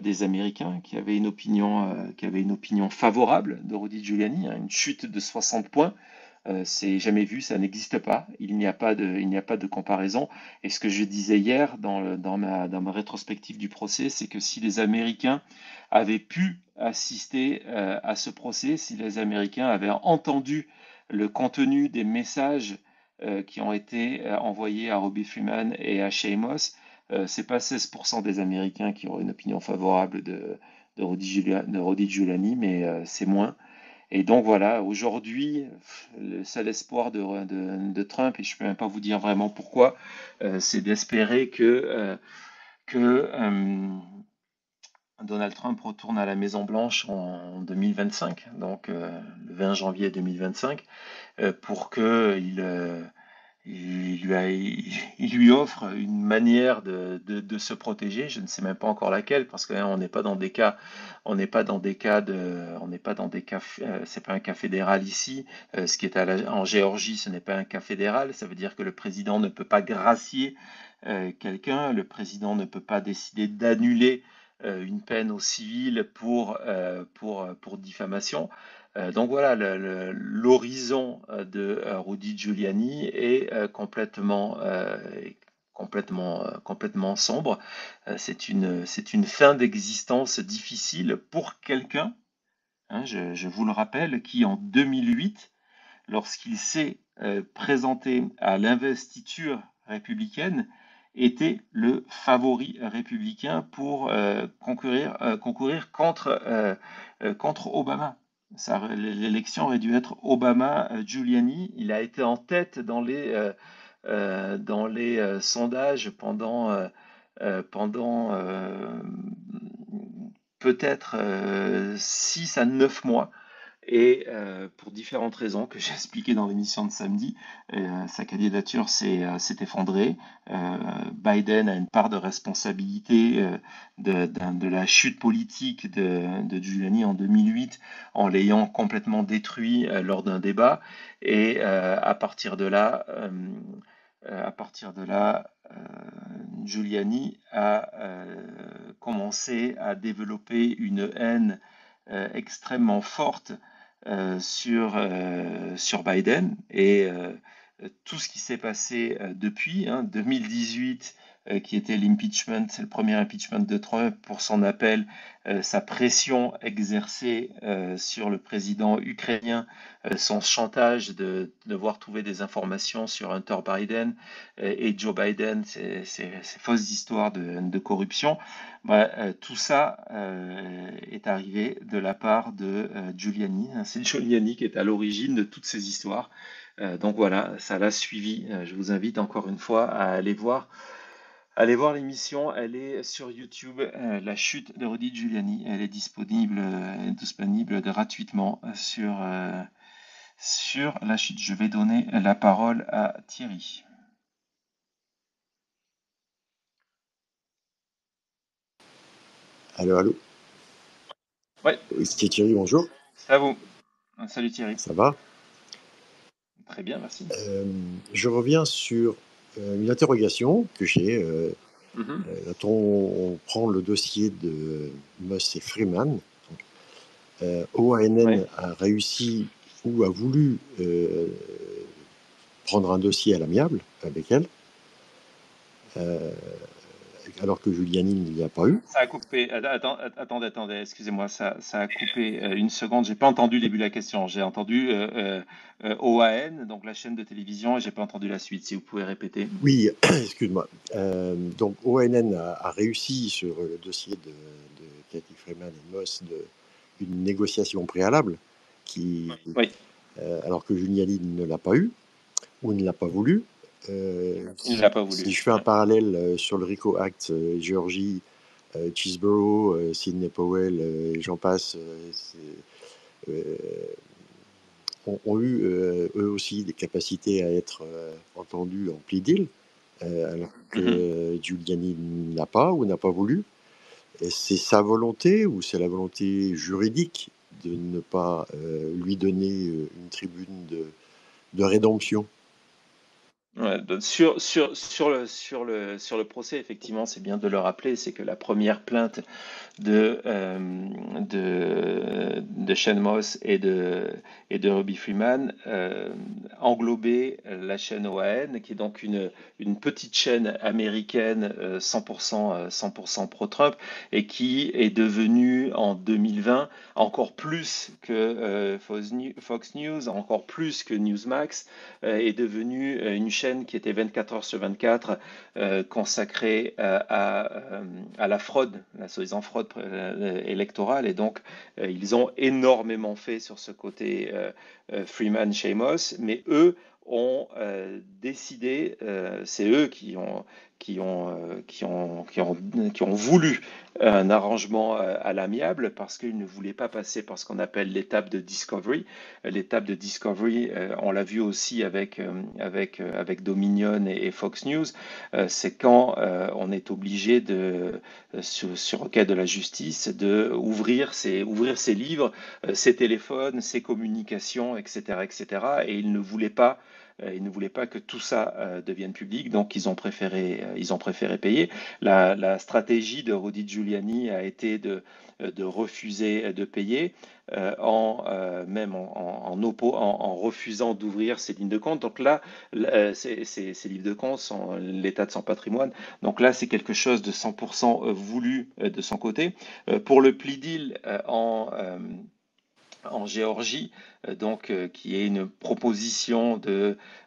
des Américains qui avaient une opinion favorable de Rudy Giuliani, hein, une chute de 60 points. C'est jamais vu, ça n'existe pas. Il n'y a pas de comparaison. Et ce que je disais hier dans ma rétrospective du procès, c'est que si les Américains avaient pu assister à ce procès, si les Américains avaient entendu le contenu des messages qui ont été envoyés à Robbie Freeman et à Seamus, c'est pas 16% des Américains qui auraient une opinion favorable de Rudy Giuliani, mais c'est moins. Et donc voilà, aujourd'hui, le seul espoir de Trump, et je ne peux même pas vous dire vraiment pourquoi, c'est d'espérer que Donald Trump retourne à la Maison-Blanche en 2025, donc le 20 janvier 2025, pour qu'il lui offre une manière de se protéger. Je ne sais même pas encore laquelle, parce que hein, on n'est pas dans des cas, c'est pas un cas fédéral ici. Ce qui est en Géorgie, ce n'est pas un cas fédéral. Ça veut dire que le président ne peut pas gracier quelqu'un, le président ne peut pas décider d'annuler une peine au civil pour diffamation. Donc voilà, l'horizon de Rudy Giuliani est complètement sombre. C'est une fin d'existence difficile pour quelqu'un, hein, je vous le rappelle, qui en 2008, lorsqu'il s'est présenté à l'investiture républicaine, était le favori républicain pour concourir contre Obama. L'élection aurait dû être Obama-Giuliani. Il a été en tête dans les sondages pendant peut-être 6 à 9 mois. Et pour différentes raisons que j'ai expliquées dans l'émission de samedi, sa candidature s'est effondrée. Biden a une part de responsabilité de la chute politique de Giuliani en 2008 en l'ayant complètement détruit lors d'un débat. Et à partir de là, Giuliani a commencé à développer une haine extrêmement forte sur Biden et tout ce qui s'est passé depuis 2018 qui était l'impeachment, c'est le premier impeachment de Trump pour son appel, sa pression exercée sur le président ukrainien, son chantage de devoir trouver des informations sur Hunter Biden et Joe Biden, ces fausses histoires de corruption. Tout ça est arrivé de la part de Giuliani. C'est Giuliani qui est à l'origine de toutes ces histoires. Donc voilà, ça l'a suivi. Je vous invite encore une fois à aller voir l'émission. Elle est sur YouTube, La chute de Rudy Giuliani. Elle est disponible gratuitement sur la chute. Je vais donner la parole à Thierry. Allô. Ouais. C'est Thierry, bonjour. C'est à vous. Salut Thierry. Ça va? Très bien, merci. Je reviens sur une interrogation que j'ai. Quand on prend le dossier de Moss et Freeman, OANN a réussi ou a voulu prendre un dossier à l'amiable avec elle, alors que Giuliani ne l'y a pas eu. Ça a coupé. Attendez, excusez-moi, ça a coupé une seconde. J'ai pas entendu le début de la question. J'ai entendu OAN, donc la chaîne de télévision, et j'ai pas entendu la suite. Si vous pouvez répéter. Oui, excuse-moi. Donc OANN a réussi sur le dossier de Cathy Freeman et Moss une négociation préalable, alors que Giuliani ne l'a pas eu, ou ne l'a pas voulu. Il ne l'a pas voulu. Si je fais un parallèle sur le RICO Act, Géorgie, Chesebro, Sidney Powell, et j'en passe, ont eu eux aussi des capacités à être entendus en plea deal, alors que Giuliani n'a pas ou n'a pas voulu. C'est sa volonté ou c'est la volonté juridique de ne pas lui donner une tribune de rédemption? Ouais, sur le procès, effectivement, c'est bien de le rappeler, c'est que la première plainte de Shane Moss et de Ruby Freeman englobait la chaîne OAN, qui est donc une petite chaîne américaine 100% pro-Trump et qui est devenue en 2020 encore plus que Fox News, encore plus que Newsmax, est devenue une chaîne qui était 24 heures sur 24 consacrée à la fraude, la soi-disant fraude électorale. Et donc, ils ont énormément fait sur ce côté Freeman, Shamos, mais eux ont décidé, c'est eux qui ont voulu un arrangement à l'amiable parce qu'ils ne voulaient pas passer par ce qu'on appelle l'étape de discovery. L'étape de discovery, on l'a vu aussi avec Dominion et Fox News, c'est quand on est obligé sur requête de la justice, de ouvrir ses livres, ses téléphones, ses communications, etc., etc. Et ils ne voulaient pas que tout ça devienne public, donc ils ont préféré payer. La stratégie de Rudy Giuliani a été de refuser de payer, même en refusant d'ouvrir ses lignes de compte. Donc là, ces livres de compte sont l'état de son patrimoine. Donc là, c'est quelque chose de 100% voulu de son côté. Pour le plea deal en Géorgie, qui est une proposition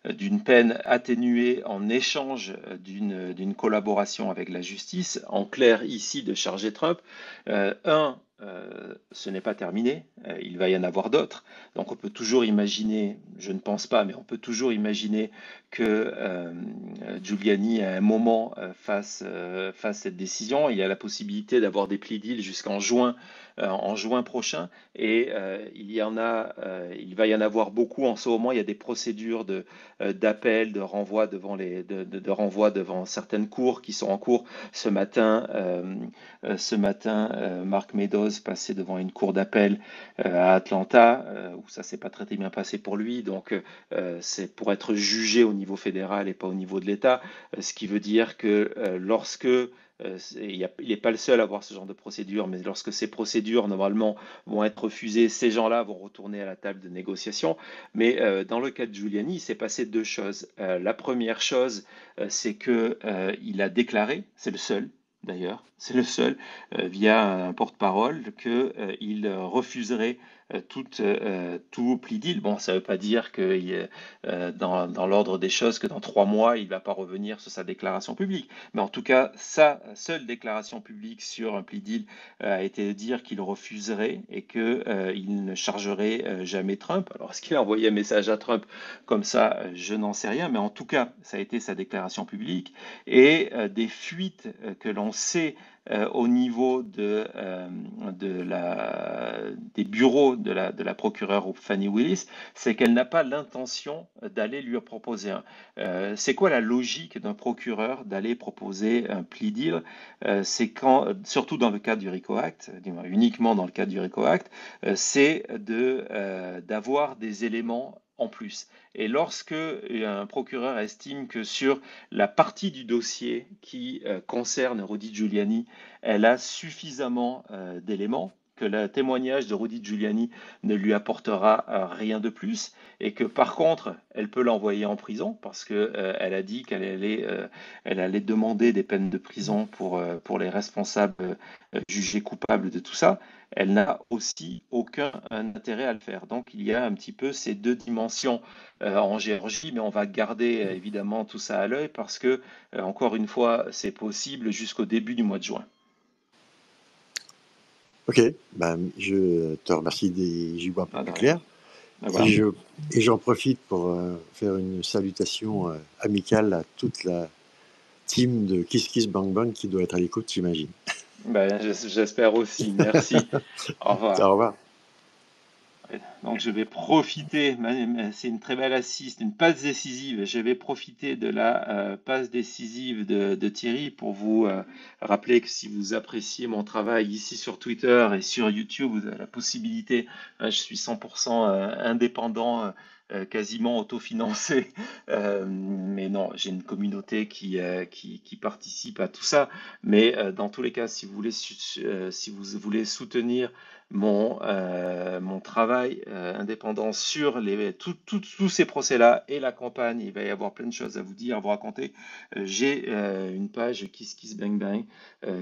d'une peine atténuée en échange d'une collaboration avec la justice, en clair ici de charger Trump. Ce n'est pas terminé, il va y en avoir d'autres. Donc on peut toujours imaginer, je ne pense pas, mais on peut toujours imaginer que Giuliani à un moment fasse cette décision. Il y a la possibilité d'avoir des plea deals jusqu'en juin prochain, et il va y en avoir beaucoup en ce moment. Il y a des procédures d'appel, de renvoi devant certaines cours qui sont en cours. Ce matin, Mark Meadows passait devant une cour d'appel à Atlanta, où ça s'est pas très bien passé pour lui. Donc, c'est pour être jugé au niveau fédéral et pas au niveau de l'État, ce qui veut dire que lorsque il n'est pas le seul à avoir ce genre de procédure, mais lorsque ces procédures, normalement, vont être refusées, ces gens-là vont retourner à la table de négociation. Mais dans le cas de Giuliani, il s'est passé deux choses. La première chose, c'est qu'il a déclaré, c'est le seul, d'ailleurs, c'est le seul, via un porte-parole, qu'il refuserait tout plea deal. Bon, ça ne veut pas dire que dans l'ordre des choses que dans 3 mois, il ne va pas revenir sur sa déclaration publique. Mais en tout cas, sa seule déclaration publique sur un plea deal a été de dire qu'il refuserait et qu'il ne chargerait jamais Trump. Alors, est-ce qu'il a envoyé un message à Trump comme ça? Je n'en sais rien, mais en tout cas, ça a été sa déclaration publique. Et des fuites que l'on sait au niveau des bureaux de la procureure Fannie Willis, c'est qu'elle n'a pas l'intention d'aller lui proposer c'est quoi la logique d'un procureur d'aller proposer un plea deal? C'est surtout dans le cadre du RICO Act, uniquement dans le cadre du RICO Act, c'est d'avoir des éléments en plus. Et lorsque un procureur estime que sur la partie du dossier qui concerne Rudy Giuliani, elle a suffisamment d'éléments, que le témoignage de Rudy Giuliani ne lui apportera rien de plus, et que par contre, elle peut l'envoyer en prison parce qu'elle a dit qu'elle allait demander des peines de prison pour les responsables jugés coupables de tout ça. Elle n'a aussi aucun intérêt à le faire. Donc il y a un petit peu ces deux dimensions en Géorgie, mais on va garder évidemment tout ça à l'œil parce que, encore une fois, c'est possible jusqu'au début du mois de juin. Ok, ben, je te remercie, j'y vois un peu Ah, de plus rien. clair. Au Et revoir. j'en profite pour faire une salutation amicale à toute la team de Kiss Kiss Bang Bang qui doit être à l'écoute, j'imagine. Ben, j'espère aussi. Merci. Au revoir. Au revoir. Ouais, donc je vais profiter, c'est une très belle assise, une passe décisive. Je vais profiter de la passe décisive de Thierry pour vous rappeler que si vous appréciez mon travail ici sur Twitter et sur YouTube, vous avez la possibilité, je suis 100% indépendant, quasiment autofinancé, mais non, j'ai une communauté qui participe à tout ça. Mais dans tous les cas, si vous voulez, si vous voulez soutenir mon travail indépendant sur tous ces procès-là et la campagne. Il va y avoir plein de choses à vous dire, à vous raconter. J'ai une page Kiss Kiss Bang Bang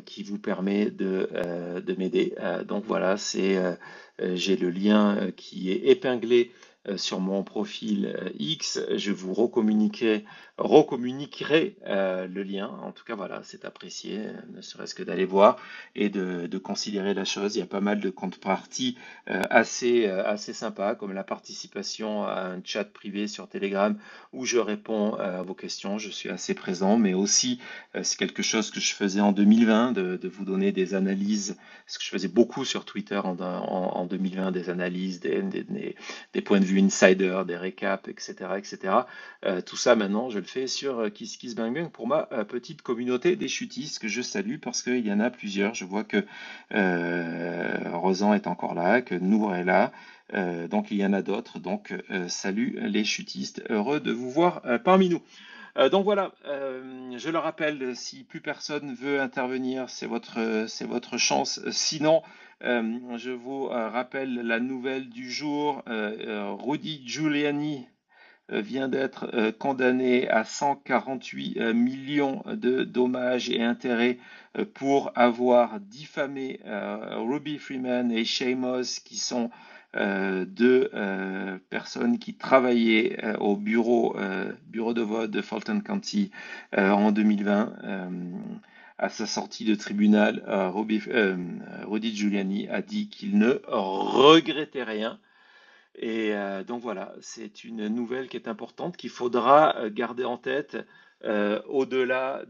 qui vous permet de m'aider. Donc voilà, j'ai le lien qui est épinglé sur mon profil X. Je vous recommuniquerai le lien. En tout cas, voilà, c'est apprécié, ne serait-ce que d'aller voir et de considérer la chose. Il y a pas mal de contreparties assez sympas, comme la participation à un chat privé sur Telegram où je réponds à vos questions. Je suis assez présent, mais aussi c'est quelque chose que je faisais en 2020, de vous donner des analyses, parce que je faisais beaucoup sur Twitter en 2020, des analyses, des points de vue insider, des récaps, etc. etc. Tout ça maintenant, je le fais sur Kiss Kiss Bang Bang pour ma petite communauté des chutistes que je salue parce qu'il y en a plusieurs. Je vois que Rosan est encore là, que Nour est là. Donc il y en a d'autres. Donc salut les chutistes, heureux de vous voir parmi nous. Donc voilà, je le rappelle, si plus personne veut intervenir, c'est votre chance. Sinon, je vous rappelle la nouvelle du jour. Rudy Giuliani vient d'être condamné à 148 millions de dommages et intérêts pour avoir diffamé Ruby Freeman et Seamus, qui sont deux personnes qui travaillaient au bureau de vote de Fulton County en 2020. À sa sortie de tribunal, Rudy Giuliani a dit qu'il ne regrettait rien. Et donc voilà, c'est une nouvelle qui est importante, qu'il faudra garder en tête au-delà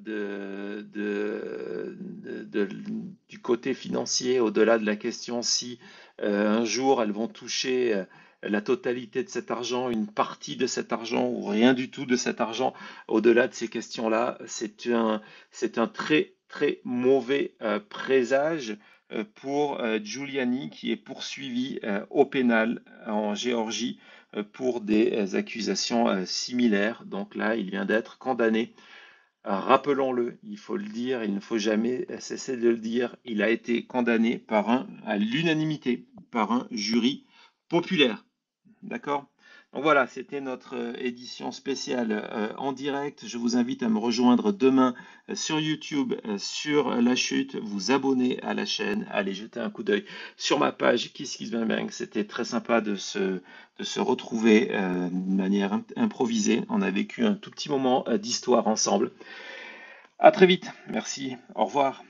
du côté financier, au-delà de la question si un jour elles vont toucher la totalité de cet argent, une partie de cet argent ou rien du tout de cet argent. Au-delà de ces questions-là, c'est un très très mauvais présage pour Giuliani, qui est poursuivi au pénal en Géorgie pour des accusations similaires. Donc là, il vient d'être condamné. Rappelons-le, il faut le dire, il ne faut jamais cesser de le dire, il a été condamné à l'unanimité par un jury populaire. D'accord? Donc voilà, c'était notre édition spéciale en direct. Je vous invite à me rejoindre demain sur YouTube, sur La Chute, vous abonner à la chaîne, allez jeter un coup d'œil sur ma page Kiss Kiss Bang Bang. C'était très sympa de se retrouver de manière improvisée. On a vécu un tout petit moment d'histoire ensemble. À très vite, merci, au revoir.